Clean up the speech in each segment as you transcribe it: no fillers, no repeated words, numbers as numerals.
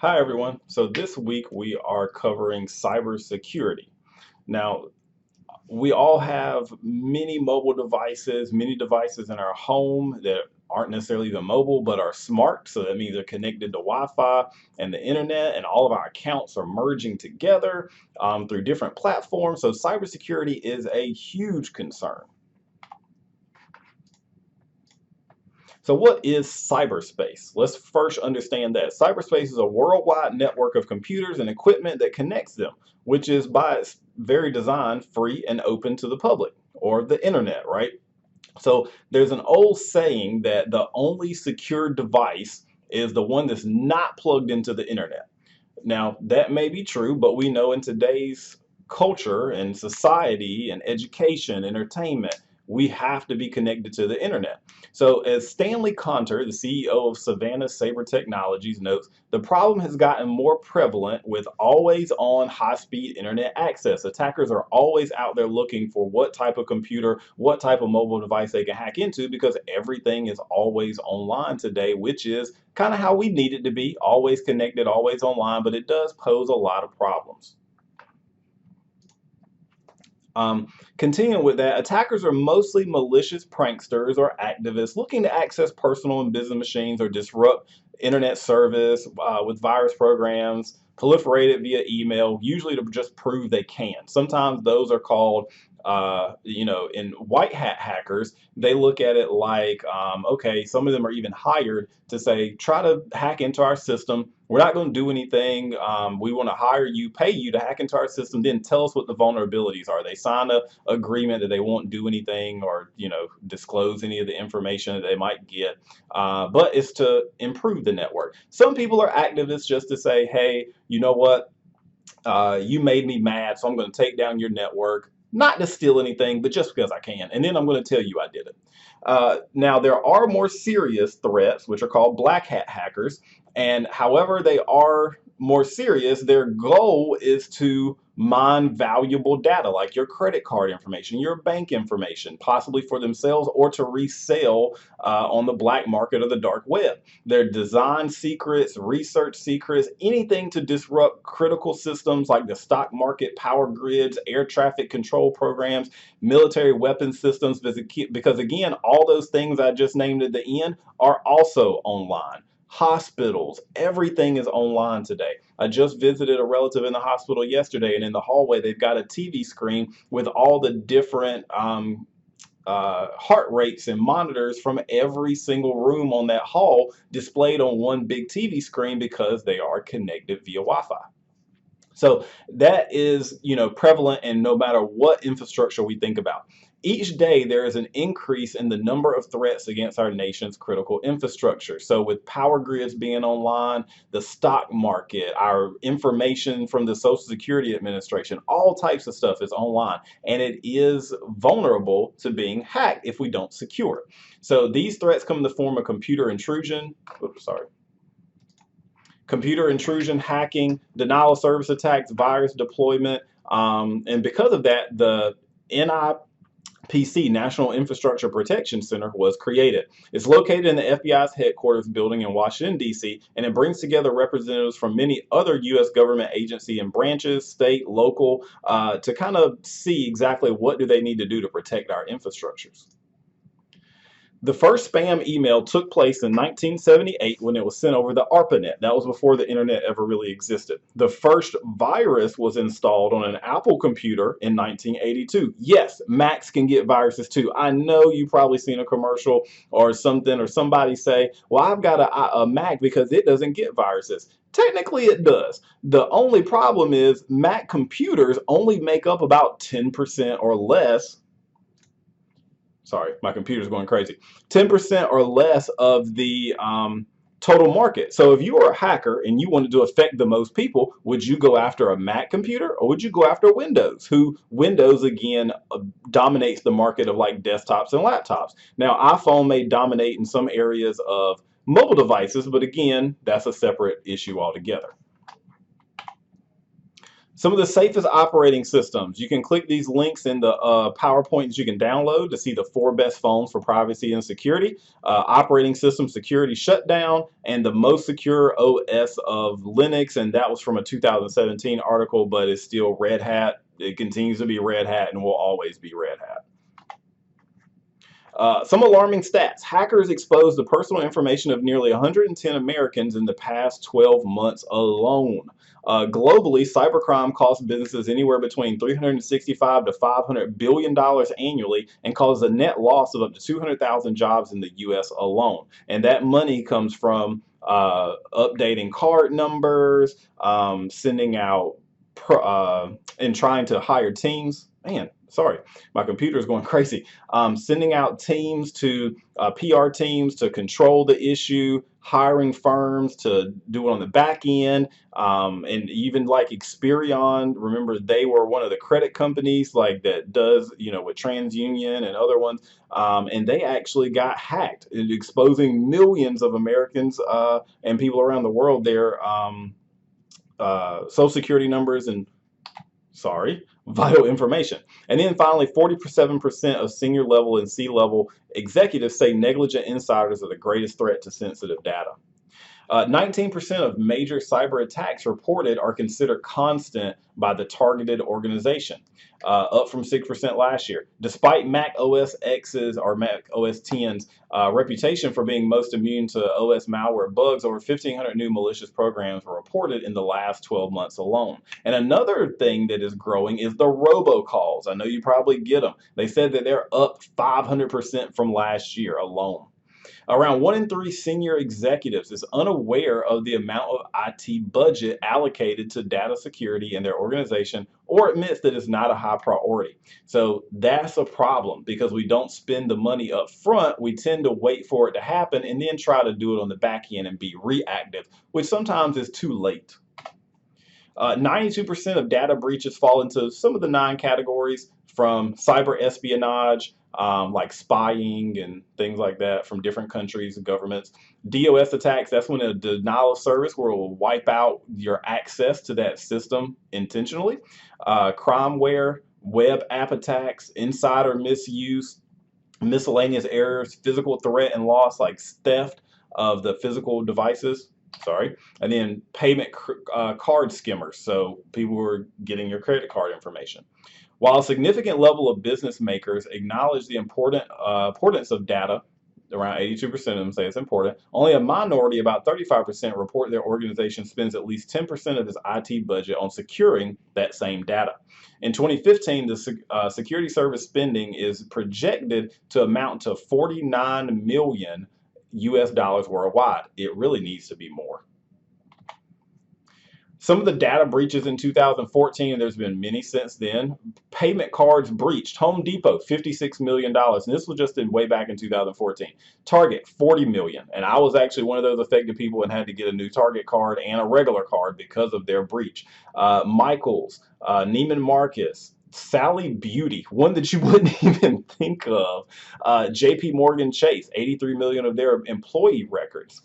Hi everyone. So this week we are covering cybersecurity. Now, we all have many devices in our home that aren't necessarily even mobile but are smart. So that means they're connected to Wi-Fi and the internet, and all of our accounts are merging together through different platforms. So cybersecurity is a huge concern. So what is cyberspace? Let's first understand that cyberspace is a worldwide network of computers and equipment that connects them, which is by its very design free and open to the public, or the internet, right? So there's an old saying that the only secure device is the one that's not plugged into the internet. Now, that may be true, but we know in today's culture and society and education, entertainment, we have to be connected to the internet. So, as Stanley Conter, the CEO of Savannah Sabre Technologies, notes, the problem has gotten more prevalent with always on high speed internet access. Attackers are always out there looking for what type of computer, what type of mobile device they can hack into because everything is always online today, which is kind of how we need it to be, always connected, always online, but it does pose a lot of problems. Um, Continuing with that, attackers are mostly malicious pranksters or activists looking to access personal and business machines or disrupt internet service with virus programs, proliferated via email, usually to just prove they can. Sometimes those are called, in white hat hackers, they look at it like, okay, some of them are even hired to say, try to hack into our system. We're not going to do anything. We want to hire you, pay you to hack into our system, then tell us what the vulnerabilities are. They sign a agreement that they won't do anything or disclose any of the information that they might get, but it's to improve the network. Some people are activists just to say, hey, you know what? You made me mad, so I'm going to take down your network, not to steal anything, but just because I can. And then I'm going to tell you I did it. Now, there are more serious threats, which are called black hat hackers. And however they are more serious, their goal is to mine valuable data like your credit card information, your bank information, possibly for themselves or to resell on the black market or the dark web. Their design secrets, research secrets, anything to disrupt critical systems like the stock market, power grids, air traffic control programs, military weapon systems, because again, all those things I just named at the end are also online. Hospitals, everything is online today. I just visited a relative in the hospital yesterday, and in the hallway, they've got a TV screen with all the different heart rates and monitors from every single room on that hall displayed on one big TV screen because they are connected via Wi-Fi. So that is, prevalent in no matter what infrastructure we think about. Each day there is an increase in the number of threats against our nation's critical infrastructure. So with power grids being online, the stock market, our information from the Social Security Administration, all types of stuff is online, and it is vulnerable to being hacked if we don't secure it. So these threats come in the form of computer intrusion. Oops, sorry. Computer intrusion, hacking, denial of service attacks, virus deployment. And because of that, the NIPC, National Infrastructure Protection Center, was created. It's located in the FBI's headquarters building in Washington, D.C., and it brings together representatives from many other U.S. government agency and branches, state, local, to kind of see exactly what do they need to do to protect our infrastructures. The first spam email took place in 1978 when it was sent over the ARPANET. That was before the internet ever really existed. The first virus was installed on an Apple computer in 1982. Yes, Macs can get viruses too. I know you've probably seen a commercial or something or somebody say, well, I've got a Mac because it doesn't get viruses. Technically, it does. The only problem is Mac computers only make up about 10% or less. Sorry, my computer's going crazy. 10% or less of the total market. So if you were a hacker and you wanted to affect the most people, would you go after a Mac computer or would you go after Windows? Windows again dominates the market of like desktops and laptops. Now, iPhone may dominate in some areas of mobile devices, but again, that's a separate issue altogether. Some of the safest operating systems. You can click these links in the PowerPoint that you can download to see the 4 best phones for privacy and security, operating system security shutdown, and the most secure OS of Linux. And that was from a 2017 article, but it's still Red Hat. It continues to be Red Hat and will always be Red Hat. Some alarming stats. Hackers exposed the personal information of nearly 110 Americans in the past 12 months alone. Globally, cybercrime costs businesses anywhere between $365 to $500 billion annually and causes a net loss of up to 200,000 jobs in the U.S. alone. And that money comes from updating card numbers, sending out, and trying to hire teams. Man, sorry, my computer is going crazy. Sending out teams to PR teams to control the issue, hiring firms to do it on the back end, and even like Experian. Remember, they were one of the credit companies like that does, with TransUnion and other ones, and they actually got hacked, exposing millions of Americans and people around the world their social security numbers and vital information. And then finally, 47% of senior level and C-level executives say negligent insiders are the greatest threat to sensitive data. 19% of major cyber attacks reported are considered constant by the targeted organization, up from 6% last year. Despite Mac OS X's or Mac OS X's reputation for being most immune to OS malware bugs, over 1,500 new malicious programs were reported in the last 12 months alone. And another thing that is growing is the robocalls. I know you probably get them. They said that they're up 500% from last year alone. Around 1 in 3 senior executives is unaware of the amount of IT budget allocated to data security in their organization or admits that it's not a high priority. So that's a problem because we don't spend the money up front. We tend to wait for it to happen and then try to do it on the back end and be reactive, which sometimes is too late. 92% of data breaches fall into some of the 9 categories, from cyber espionage, like spying and things like that from different countries and governments. DOS attacks, that's when a denial of service will wipe out your access to that system intentionally. Crimeware, web app attacks, insider misuse, miscellaneous errors, physical threat and loss like theft of the physical devices. And then payment card skimmers, so people who are getting your credit card information. While a significant level of business makers acknowledge the importance of data, around 82% of them say it's important, only a minority, about 35%, report their organization spends at least 10% of its IT budget on securing that same data. In 2015, the security service spending is projected to amount to 49 million US dollars worldwide. It really needs to be more. Some of the data breaches in 2014, and there's been many since then. Payment cards breached. Home Depot, $56 million. And this was just way back in 2014. Target, $40 million. And I was actually one of those affected people and had to get a new Target card and a regular card because of their breach. Michaels, Neiman Marcus, Sally Beauty, one that you wouldn't even think of. JP Morgan Chase, 83 million of their employee records.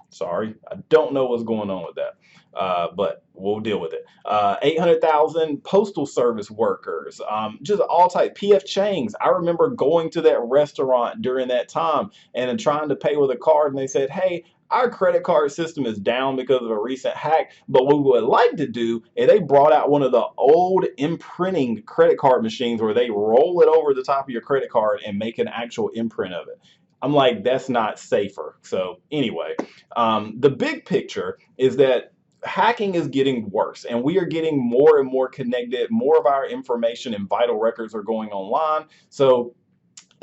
Sorry, I don't know what's going on with that, but we'll deal with it. 800,000 postal service workers, just all type. PF Chang's. I remember going to that restaurant during that time and trying to pay with a card, and they said, "Hey, our credit card system is down because of a recent hack, but what we would like to do," is they brought out one of the old imprinting credit card machines where they roll it over the top of your credit card and make an actual imprint of it. I'm like, that's not safer. So anyway, the big picture is that hacking is getting worse and we are getting more and more connected. More of our information and vital records are going online. So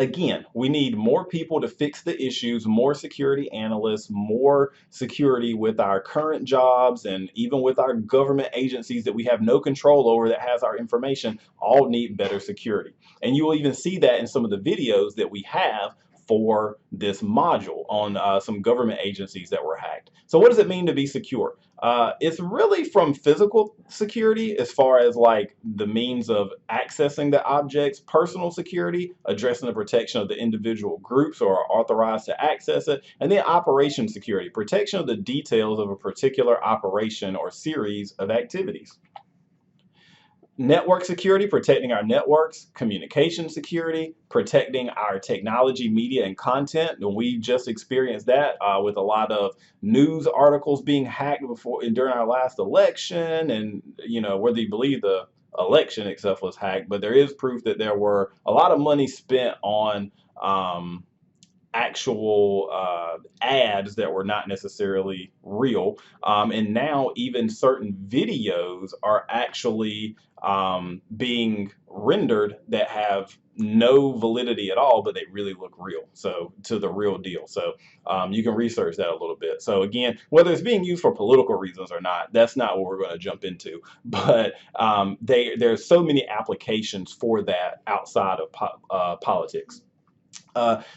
again, we need more people to fix the issues, more security analysts, more security with our current jobs, and even with our government agencies that we have no control over that has our information, all need better security. And you will even see that in some of the videos that we have for this module on some government agencies that were hacked. So what does it mean to be secure? It's really from physical security as far as like the means of accessing the objects, personal security, addressing the protection of the individual groups who are authorized to access it, and then operation security, protection of the details of a particular operation or series of activities. Network security, protecting our networks, communication security, protecting our technology, media, and content. And we just experienced that with a lot of news articles being hacked before and during our last election. And whether you believe the election itself was hacked, but there is proof that there were a lot of money spent on um, actual ads that were not necessarily real. And now even certain videos are actually being rendered that have no validity at all, but they really look real. So to the real deal. So you can research that a little bit. So again, whether it's being used for political reasons or not, that's not what we're going to jump into. But there's so many applications for that outside of politics.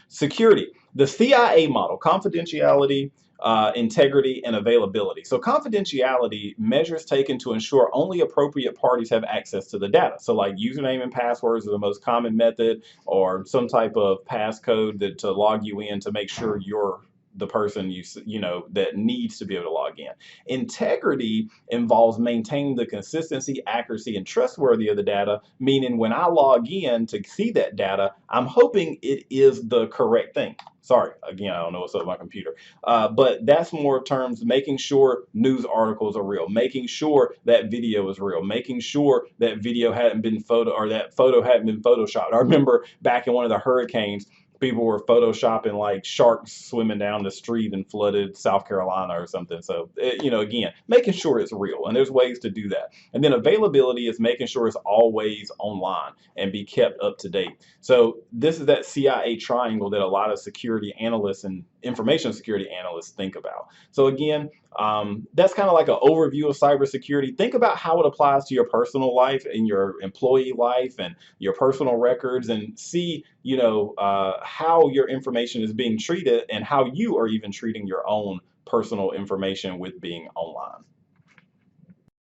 Security, the CIA model, confidentiality, integrity, and availability. So, confidentiality measures taken to ensure only appropriate parties have access to the data. So, like username and passwords are the most common method, or some type of passcode that to log you in to make sure you're the person that needs to be able to log in. Integrity involves maintaining the consistency, accuracy, and trustworthy of the data, meaning when I log in to see that data, I'm hoping it is the correct thing. Sorry, again, I don't know what's up with my computer. But that's more terms making sure news articles are real, making sure that video is real, making sure that video hadn't been photo or that photo hadn't been photoshopped. I remember back in one of the hurricanes, people were photoshopping like sharks swimming down the street in flooded South Carolina or something. So, again, making sure it's real. And there's ways to do that. And then availability is making sure it's always online and be kept up to date. So this is that CIA triangle that a lot of security analysts and information security analysts think about. So again, that's kind of like an overview of cybersecurity. Think about how it applies to your personal life and your employee life and your personal records, and see, how your information is being treated and how you are even treating your own personal information with being online.